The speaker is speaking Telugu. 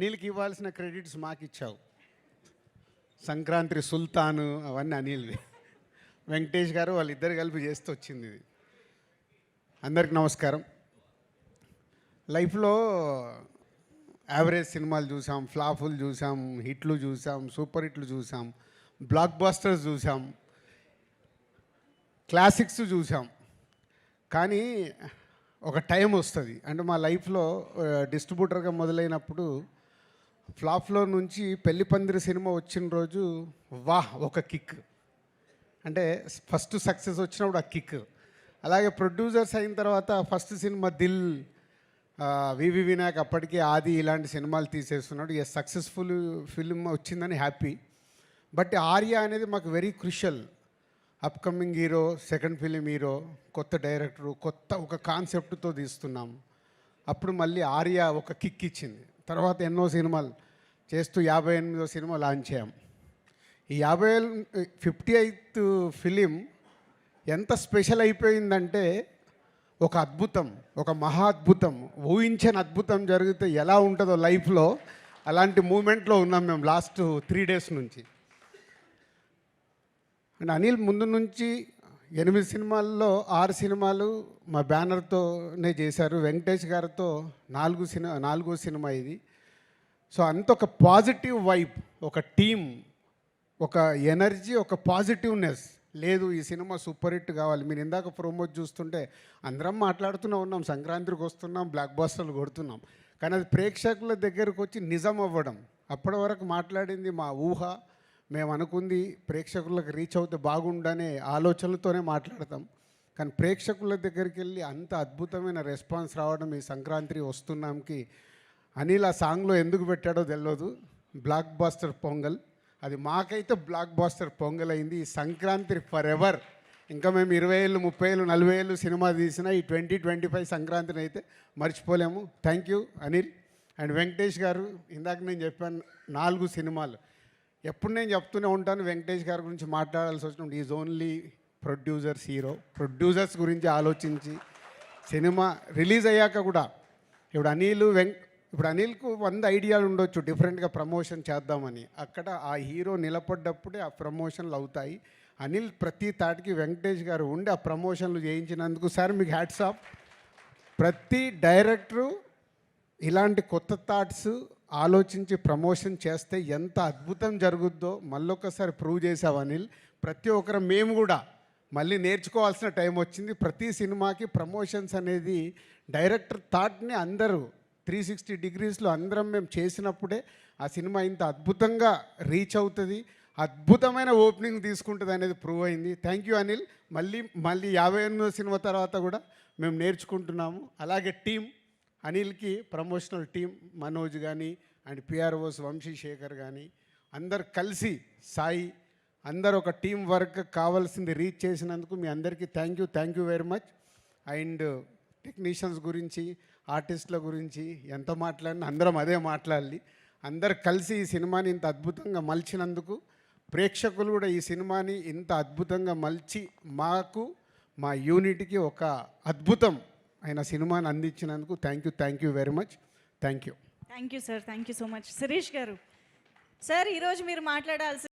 అనిల్కి ఇవ్వాల్సిన క్రెడిట్స్ మాకు ఇచ్చావు. సంక్రాంతి సుల్తాను అవన్నీ అనిల్వి. వెంకటేష్ గారు వాళ్ళిద్దరు కలిపి చేస్తూ వచ్చింది ఇది. అందరికి నమస్కారం. లైఫ్లో యావరేజ్ సినిమాలు చూసాం, ఫ్లాపులు చూసాం, హిట్లు చూసాం, సూపర్ హిట్లు చూసాం, బ్లాక్ బాస్టర్స్ చూసాం, క్లాసిక్స్ చూసాం. కానీ ఒక టైం వస్తుంది, అంటే మా లైఫ్లో డిస్ట్రిబ్యూటర్గా మొదలైనప్పుడు ఫ్లాప్లో నుంచి పెళ్లి పందిరి సినిమా వచ్చిన రోజు వాహ్ ఒక కిక్, అంటే ఫస్ట్ సక్సెస్ వచ్చినప్పుడు ఆ కిక్. అలాగే ప్రొడ్యూసర్స్ అయిన తర్వాత ఫస్ట్ సినిమా దిల్, వివి వినాయక్ అప్పటికి ఆది ఇలాంటి సినిమాలు తీసేస్తున్నాడు. ఏ సక్సెస్ఫుల్ ఫిల్మ్ వచ్చిందని హ్యాపీ. బట్ ఆర్య అనేది మాకు very crucial. Upcoming hero, second film hero, కొత్త డైరెక్టరు, కొత్త ఒక కాన్సెప్ట్తో తీస్తున్నాం. అప్పుడు మళ్ళీ ఆర్య ఒక కిక్ ఇచ్చింది. తర్వాత ఎన్నో సినిమాలు చేస్తూ 58వ సినిమా లాంచ్ చేయం. ఈ 58th ఫిలిం ఎంత స్పెషల్ అయిపోయిందంటే ఒక అద్భుతం, ఒక మహా అద్భుతం, ఊహించని అద్భుతం జరిగితే ఎలా ఉంటుందో లైఫ్లో అలాంటి మూమెంట్లో ఉన్నాం మేము లాస్ట్ 3 days నుంచి. అండ్ అనిల్ ముందు నుంచి 8 సినిమాల్లో 6 సినిమాలు మా బ్యానర్తోనే చేశారు. వెంకటేష్ గారితో 4వ సినిమా ఇది. సో అంత ఒక పాజిటివ్ వైబ్, ఒక టీమ్, ఒక ఎనర్జీ, ఒక పాజిటివ్నెస్. లేదు ఈ సినిమా సూపర్ హిట్ కావాలి. మీరు ఇందాక ప్రోమోట్ చూస్తుంటే అందరం మాట్లాడుతూనే ఉన్నాం, సంక్రాంతికి వస్తున్నాం, బ్లాక్ బాస్టర్లు కొడుతున్నాం. కానీ అది ప్రేక్షకుల దగ్గరకు వచ్చి నిజం అవ్వడం. అప్పటి వరకు మాట్లాడింది మా ఊహ, మేము అనుకుంది ప్రేక్షకులకు రీచ్ అవుతే బాగుండనే ఆలోచనలతోనే మాట్లాడతాం. కానీ ప్రేక్షకుల దగ్గరికి వెళ్ళి అంత అద్భుతమైన రెస్పాన్స్ రావడం ఈ సంక్రాంతి వస్తున్నాంకి అనిల్ ఆ సాంగ్లో ఎందుకు పెట్టాడో తెలియదు. బ్లాక్ బాస్టర్ పొంగల్, అది మాకైతే బ్లాక్ బాస్టర్ పొంగల్ అయింది. ఈ సంక్రాంతి ఫర్ ఎవర్. ఇంకా మేము 20 ఏళ్ళు, 30 ఏళ్ళు, 40 ఏళ్ళు సినిమా తీసిన ఈ 2025 సంక్రాంతిని అయితే మర్చిపోలేము. Thank you Anil and Venkatesh గారు. ఇందాక నేను చెప్పాను 4 సినిమాలు. ఎప్పుడు నేను చెప్తూనే ఉంటాను వెంకటేష్ గారి గురించి మాట్లాడాల్సి వచ్చినప్పుడు is only producers hero. Producers గురించి ఆలోచించి సినిమా రిలీజ్ అయ్యాక కూడా ఇప్పుడు అనిల్కు 100 ఐడియాలు ఉండొచ్చు డిఫరెంట్గా ప్రమోషన్ చేద్దామని. అక్కడ ఆ హీరో నిలబడ్డప్పుడే ఆ ప్రమోషన్లు అవుతాయి. అనిల్ ప్రతి తాటికి వెంకటేష్ గారు ఉండి ఆ ప్రమోషన్లు చేయించినందుకు సార్ మీకు హ్యాట్స్ ఆఫ్. ప్రతి డైరెక్టరు ఇలాంటి కొత్త థాట్స్ ఆలోచించి ప్రమోషన్ చేస్తే ఎంత అద్భుతం జరుగుద్దో మళ్ళొకసారి ప్రూవ్ చేసావు అనిల్. ప్రతి ఒక్కరు మేము కూడా మళ్ళీ నేర్చుకోవాల్సిన టైం వచ్చింది. ప్రతి సినిమాకి ప్రమోషన్స్ అనేది డైరెక్టర్ థాట్ని అందరూ 360 degreesలో అందరం మేము చేసినప్పుడే ఆ సినిమా ఇంత అద్భుతంగా రీచ్ అవుతుంది, అద్భుతమైన ఓపెనింగ్ తీసుకుంటుంది అనేది ప్రూవ్ అయింది. Thank you Anil. మళ్ళీ 58వ సినిమా తర్వాత కూడా మేము నేర్చుకుంటున్నాము. అలాగే టీం అనిల్కి ప్రమోషనల్ టీం మనోజ్ కానీ అండ్ పిఆర్ఓస్ వంశీశేఖర్ కానీ అందరు కలిసి సాయి అందరు ఒక టీం వర్క్ కావాల్సింది రీచ్ చేసినందుకు మీ అందరికీ thank you very much. And technicians గురించి, ఆర్టిస్టుల గురించి ఎంత మాట్లాడినా అందరం అదే మాట్లాడాలి. అందరు కలిసి ఈ సినిమాని ఇంత అద్భుతంగా మలిచినందుకు, ప్రేక్షకులు కూడా ఈ సినిమాని ఇంత అద్భుతంగా మలిచి మాకు మా యూనిట్కి ఒక అద్భుతం అయిన సినిమాని అందించినందుకు thank you very much. Thank you sir. Thank you so much. Shirish గారు సార్, ఈరోజు మీరు మాట్లాడాల్సి